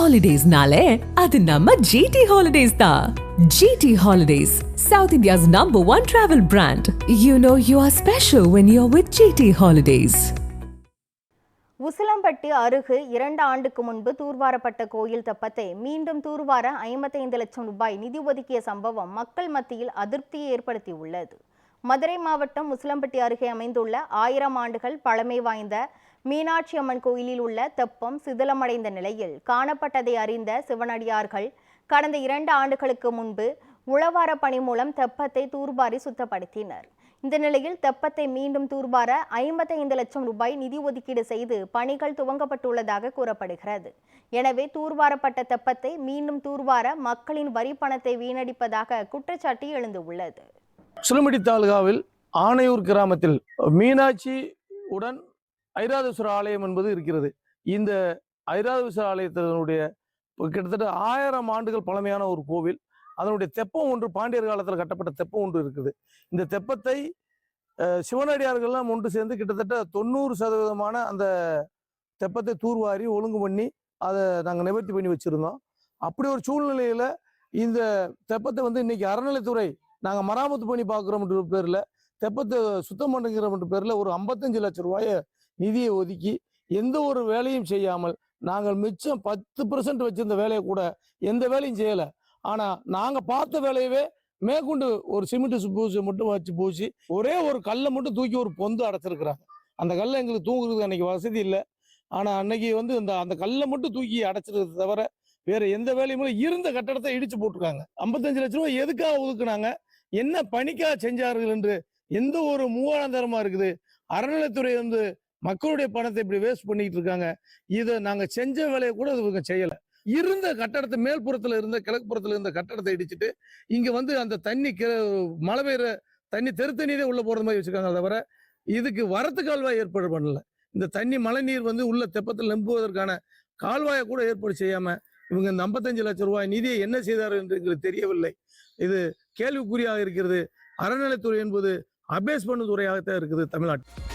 Holidays-nale, adu namma GT Holidays da. GT Holidays, South India's #1 travel brand. You know you are special when you're with GT Holidays. Usilampatti அருகு 2 ஆண்டுக்கு முன்பு தூர்வாரப்பட்ட கோயில் தெப்பத்தை மீண்டும் தூர்வார 55 லட்சம் ரூபாய் நிதி ஒதுக்கிய சம்பவம் மக்கள் மத்தியில் அதிருப்தியை ஏற்படுத்தியுள்ளது. மதுரை மாவட்டம் உசிலம்பட்டி அருகே அமைந்துள்ள 1000 ஆண்டுகள் பழமை வாய்ந்த மீனாட்சி அம்மன் கோயிலில் உள்ள தெப்பம் சிதிலமடைந்த நிலையில் காணப்பட்டதை அறிந்த சிவனடியார்கள் கடந்த 2 ஆண்டுகளுக்கு முன்பு உழவார பணி மூலம் தெப்பத்தை தூர்வாரி சுத்தப்படுத்தினர். இந்த நிலையில் தெப்பத்தை மீண்டும் தூர்வார 55 லட்சம் ரூபாய் நிதி ஒதுக்கீடு செய்து பணிகள் துவங்கப்பட்டுள்ளதாக கூறப்படுகிறது. எனவே தூர்வாரப்பட்ட தெப்பத்தை மீண்டும் தூர்வார மக்களின் வரி பணத்தை வீணடிப்பதாக குற்றச்சாட்டு எழுந்துள்ளது. உசிலம்பட்டி தாலுகாவில் ஆனையூர் கிராமத்தில் மீனாட்சி உடன் ஐராதேஸ்வரர் ஆலயம் என்பது இருக்கிறது. இந்த ஐராதேஸ்வரர் ஆலயத்தினுடைய கிட்டத்தட்ட 1000 ஆண்டுகள் பழமையான ஒரு கோவில். அதனுடைய தெப்பம் ஒன்று பாண்டியர் காலத்தில் கட்டப்பட்ட தெப்பம் ஒன்று இருக்குது. இந்த தெப்பத்தை சிவனடியார்கள்லாம் ஒன்று சேர்ந்து கிட்டத்தட்ட 90% அந்த தெப்பத்தை தூர்வாரி ஒழுங்கு பண்ணி அதை நாங்கள் நிவர்த்தி பண்ணி வச்சிருந்தோம். அப்படி ஒரு சூழ்நிலையில இந்த தெப்பத்தை இன்னைக்கு அறநிலைத்துறை நாங்கள் மராமத்து பண்ணி பார்க்குறோம்ன்ற பேர்ல தெப்பத்தை சுத்தம் பண்ணுங்கிற பேர்ல ஒரு 55 லட்சம் ரூபாயை நிதியை ஒதுக்கி எந்த ஒரு வேலையும் செய்யாமல் நாங்கள் மிச்சம் 10% வச்சிருந்த வேலையை கூட எந்த வேலையும் செய்யலை. ஆனா நாங்க பார்த்த வேலையவே மேற்கொண்டு ஒரு சிமெண்ட் பூசி மட்டும் வச்சு பூசி ஒரே ஒரு கல்லை மட்டும் தூக்கி ஒரு பொந்து அடைச்சிருக்கிறாங்க. அந்த கல்லை எங்களுக்கு தூங்குறதுக்கு அன்னைக்கு வசதி இல்லை. ஆனா அன்னைக்கு அந்த கல்லை மட்டும் தூக்கி அடைச்சிருக்கிறத தவிர வேற எந்த வேலையும் இருந்த கட்டடத்தை இடிச்சு போட்டிருக்காங்க. 55 லட்சம் ரூபாய் எதுக்காக ஒதுக்குனாங்க, என்ன பணிக்காக செஞ்சார்கள் என்று எந்த ஒரு மூவாதாரமா இருக்குது. அறநிலைத்துறை மக்களுடைய பணத்தை இப்படி வேஸ்ட் பண்ணிட்டு இருக்காங்க. இதை நாங்க செஞ்ச வேலையை கூட இவங்க செய்யல. இருந்த கட்டடத்தை மேல்புறத்துல இருந்த கிழக்குப்புறத்துல இருந்த கட்டடத்தை இடிச்சுட்டு இங்க அந்த தண்ணி மழை பெய்யுற தண்ணி தெருத்தண்ணீரே உள்ள போறது மாதிரி வச்சிருக்காங்க. தவிர இதுக்கு வரத்து கால்வாய் ஏற்பாடு பண்ணல. இந்த தண்ணி மழை நீர் உள்ள தெப்பத்தில் நம்புவதற்கான கால்வாயை கூட ஏற்பாடு செய்யாம இவங்க இந்த 55 லட்சம் ரூபாய் நிதியை என்ன செய்தார் என்று எங்களுக்கு தெரியவில்லை. இது கேள்விக்குறியாக இருக்கிறது. அறநிலைத்துறை என்பது அபேஸ் பண்ணும் துறையாகத்தான் இருக்குது தமிழ்நாட்டில்.